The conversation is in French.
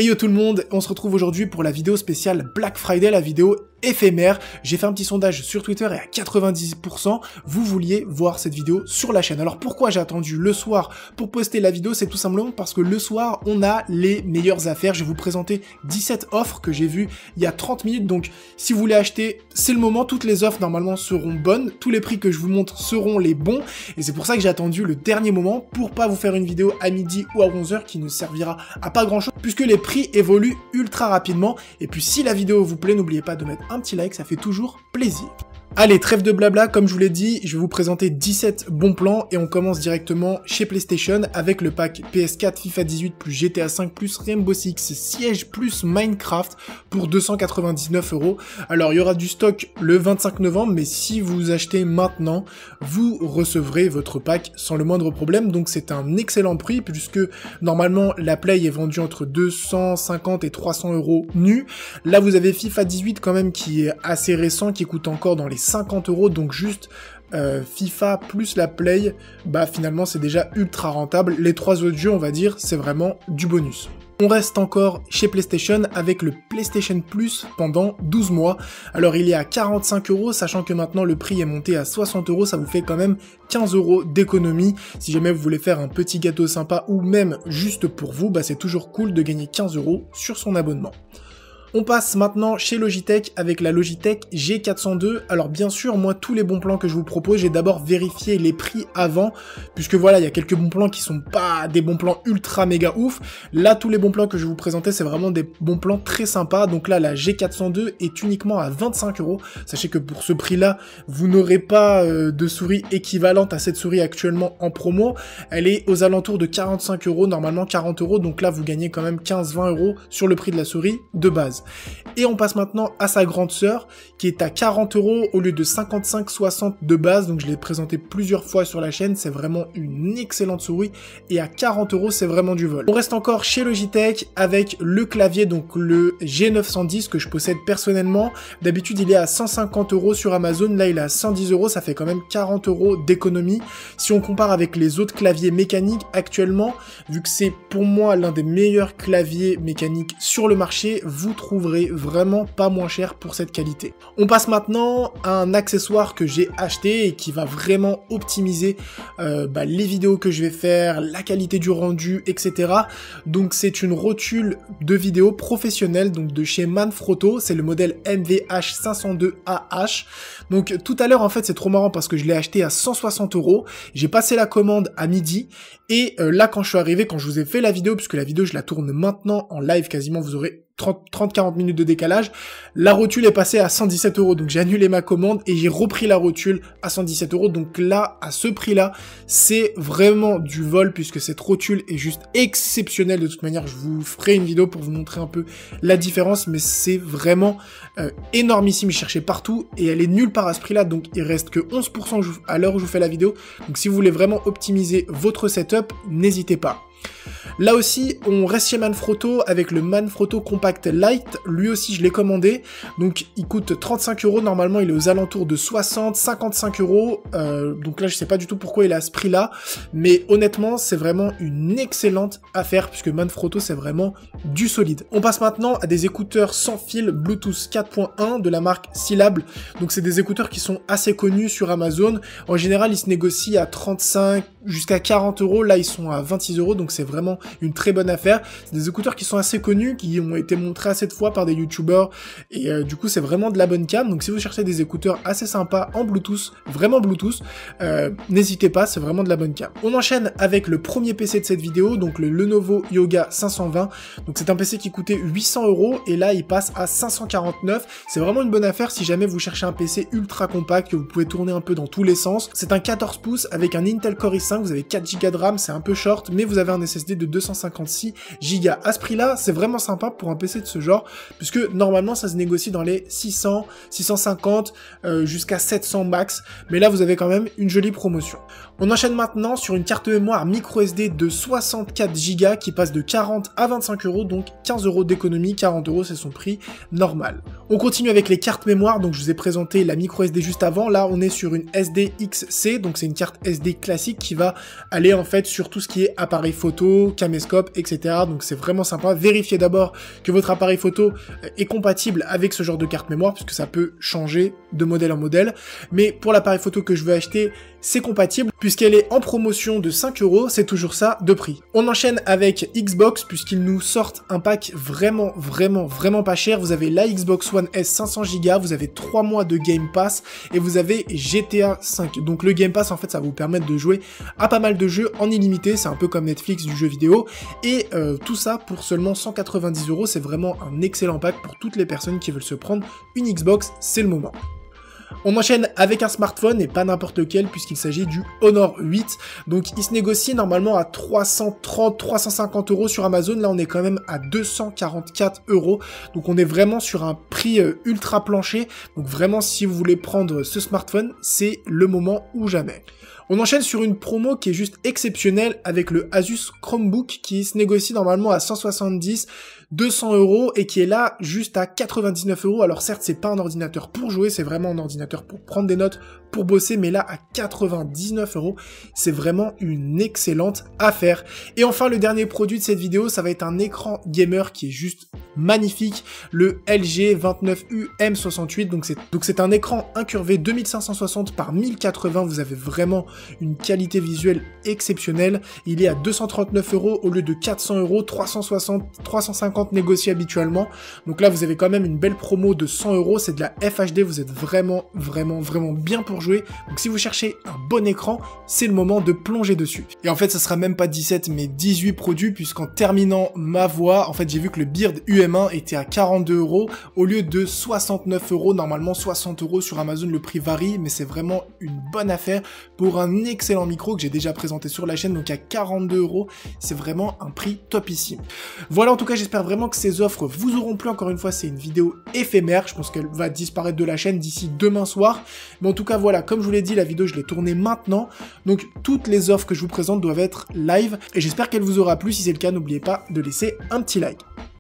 Et yo tout le monde, on se retrouve aujourd'hui pour la vidéo spéciale Black Friday, la vidéo éphémère. J'ai fait un petit sondage sur Twitter et à 90%, vous vouliez voir cette vidéo sur la chaîne. Alors pourquoi j'ai attendu le soir pour poster la vidéo? C'est tout simplement parce que le soir, on a les meilleures affaires. Je vais vous présenter 17 offres que j'ai vues il y a 30 minutes. Donc si vous voulez acheter, c'est le moment. Toutes les offres normalement seront bonnes. Tous les prix que je vous montre seront les bons. Et c'est pour ça que j'ai attendu le dernier moment pour pas vous faire une vidéo à midi ou à 11h qui ne servira à pas grand chose puisque les prix évoluent ultra rapidement. Et puis si la vidéo vous plaît, n'oubliez pas de mettre un petit like, ça fait toujours plaisir. Allez, trêve de blabla, comme je vous l'ai dit, je vais vous présenter 17 bons plans et on commence directement chez PlayStation avec le pack PS4, FIFA 18 plus GTA 5 plus Rainbow Six Siege plus Minecraft pour 299 €. Alors il y aura du stock le 25 novembre, mais si vous achetez maintenant, vous recevrez votre pack sans le moindre problème, donc c'est un excellent prix puisque normalement la Play est vendue entre 250 et 300 € nu. Là vous avez FIFA 18 quand même qui est assez récent, qui coûte encore dans les 50 €, donc juste FIFA plus la Play, bah finalement c'est déjà ultra rentable. Les trois autres jeux, on va dire, c'est vraiment du bonus. On reste encore chez PlayStation avec le PlayStation Plus pendant 12 mois. Alors il est à 45 €, sachant que maintenant le prix est monté à 60 €, ça vous fait quand même 15 € d'économie. Si jamais vous voulez faire un petit gâteau sympa ou même juste pour vous, bah c'est toujours cool de gagner 15 € sur son abonnement. On passe maintenant chez Logitech avec la Logitech G402. Alors bien sûr, moi tous les bons plans que je vous propose, j'ai d'abord vérifié les prix avant, puisque voilà, il y a quelques bons plans qui sont pas des bons plans ultra méga ouf. Là, tous les bons plans que je vais vous présenter, c'est vraiment des bons plans très sympas. Donc là, la G402 est uniquement à 25 €. Sachez que pour ce prix-là, vous n'aurez pas de souris équivalente à cette souris actuellement en promo. Elle est aux alentours de 45 €, normalement 40 €. Donc là, vous gagnez quand même 15-20 € sur le prix de la souris de base. Et on passe maintenant à sa grande sœur qui est à 40 € au lieu de 55-60 de base, donc je l'ai présenté plusieurs fois sur la chaîne, c'est vraiment une excellente souris et à 40 € c'est vraiment du vol. On reste encore chez Logitech avec le clavier, donc le G910 que je possède personnellement. D'habitude il est à 150 € sur Amazon, là il est à 110 €, ça fait quand même 40 € d'économie. Si on compare avec les autres claviers mécaniques actuellement, vu que c'est pour moi l'un des meilleurs claviers mécaniques sur le marché, vous trouverez vraiment pas moins cher pour cette qualité. On passe maintenant à un accessoire que j'ai acheté et qui va vraiment optimiser les vidéos que je vais faire, la qualité du rendu, etc. Donc c'est une rotule de vidéo professionnelle, donc de chez Manfrotto, c'est le modèle MVH502AH. Donc tout à l'heure en fait c'est trop marrant parce que je l'ai acheté à 160 €, j'ai passé la commande à midi et là quand je suis arrivé, quand je vous ai fait la vidéo, puisque la vidéo je la tourne maintenant en live quasiment, vous aurez 30-40 minutes de décalage, la rotule est passée à 117 €, donc j'ai annulé ma commande et j'ai repris la rotule à 117 €, donc là, à ce prix-là, c'est vraiment du vol, puisque cette rotule est juste exceptionnelle. De toute manière, je vous ferai une vidéo pour vous montrer un peu la différence, mais c'est vraiment énormissime, je cherchais partout, et elle est nulle part à ce prix-là, donc il reste que 11% à l'heure où je vous fais la vidéo, donc si vous voulez vraiment optimiser votre setup, n'hésitez pas. Là aussi, on reste chez Manfrotto avec le Manfrotto Compact Lite. Lui aussi, je l'ai commandé. Donc, il coûte 35 €. Normalement, il est aux alentours de 60-55 €. Donc là, je sais pas du tout pourquoi il est à ce prix-là. Mais honnêtement, c'est vraiment une excellente affaire puisque Manfrotto, c'est vraiment du solide. On passe maintenant à des écouteurs sans fil Bluetooth 4.1 de la marque Syllable. Donc, c'est des écouteurs qui sont assez connus sur Amazon. En général, ils se négocient à 35 jusqu'à 40 €. Là, ils sont à 26 €. Donc, c'est vraiment une très bonne affaire. C'est des écouteurs qui sont assez connus, qui ont été montrés assez de fois par des youtubeurs et du coup c'est vraiment de la bonne cam. Donc si vous cherchez des écouteurs assez sympas en Bluetooth, vraiment Bluetooth, n'hésitez pas, c'est vraiment de la bonne cam. On enchaîne avec le premier PC de cette vidéo, donc le Lenovo Yoga 520. Donc c'est un PC qui coûtait 800 € et là il passe à 549. C'est vraiment une bonne affaire si jamais vous cherchez un PC ultra compact que vous pouvez tourner un peu dans tous les sens. C'est un 14 pouces avec un Intel Core i5, vous avez 4 Go de RAM, c'est un peu short, mais vous avez un SSD de 256 Go. À ce prix-là, c'est vraiment sympa pour un PC de ce genre, puisque normalement ça se négocie dans les 600, 650, jusqu'à 700 max, mais là vous avez quand même une jolie promotion. On enchaîne maintenant sur une carte mémoire micro SD de 64 Go qui passe de 40 à 25 euros, donc 15 euros d'économie, 40 euros c'est son prix normal. On continue avec les cartes mémoire, donc je vous ai présenté la micro SD juste avant, là on est sur une SD-XC, donc c'est une carte SD classique qui va aller en fait sur tout ce qui est appareil photo, caméscope, etc. Donc c'est vraiment sympa. Vérifiez d'abord que votre appareil photo est compatible avec ce genre de carte mémoire, puisque ça peut changer de modèle en modèle, mais pour l'appareil photo que je veux acheter, c'est compatible, puisqu'elle est en promotion de 5 euros, c'est toujours ça de prix. On enchaîne avec Xbox, puisqu'ils nous sortent un pack vraiment pas cher. Vous avez la Xbox One S 500 Go, vous avez 3 mois de Game Pass, et vous avez GTA 5. Donc le Game Pass, en fait, ça va vous permettre de jouer à pas mal de jeux en illimité, c'est un peu comme Netflix du jeu vidéo, et tout ça pour seulement 190 euros, c'est vraiment un excellent pack pour toutes les personnes qui veulent se prendre une Xbox, c'est le moment. On enchaîne avec un smartphone et pas n'importe lequel puisqu'il s'agit du Honor 8. Donc il se négocie normalement à 330-350 euros sur Amazon. Là on est quand même à 244 euros. Donc on est vraiment sur un prix ultra plancher. Donc vraiment si vous voulez prendre ce smartphone, c'est le moment ou jamais. On enchaîne sur une promo qui est juste exceptionnelle avec le Asus Chromebook qui se négocie normalement à 170, 200 euros et qui est là juste à 99 euros. Alors certes, c'est pas un ordinateur pour jouer, c'est vraiment un ordinateur pour prendre des notes, pour bosser, mais là à 99 euros, c'est vraiment une excellente affaire. Et enfin, le dernier produit de cette vidéo, ça va être un écran gamer qui est juste magnifique, le LG 29U M68. Donc c'est un écran incurvé 2560 par 1080. Vous avez vraiment une qualité visuelle exceptionnelle. Il est à 239 euros au lieu de 400 euros, 360, 350 négociés habituellement. Donc là, vous avez quand même une belle promo de 100 euros. C'est de la FHD. Vous êtes vraiment bien pour jouer. Donc si vous cherchez un bon écran, c'est le moment de plonger dessus. Et en fait, ça sera même pas 17, mais 18 produits, puisqu'en terminant ma voix, en fait, j'ai vu que le Beard UM1 était à 42 euros au lieu de 69 euros. Normalement, 60 euros sur Amazon, le prix varie, mais c'est vraiment une bonne affaire pour un excellent micro que j'ai déjà présenté sur la chaîne. Donc à 42 euros, c'est vraiment un prix topissime. Voilà, en tout cas, j'espère vraiment que ces offres vous auront plu. Encore une fois, c'est une vidéo éphémère. Je pense qu'elle va disparaître de la chaîne d'ici demain soir. Mais en tout cas, voilà, comme je vous l'ai dit, la vidéo, je l'ai tournée maintenant. Donc, toutes les offres que je vous présente doivent être live. Et j'espère qu'elle vous aura plu. Si c'est le cas, n'oubliez pas de laisser un petit like.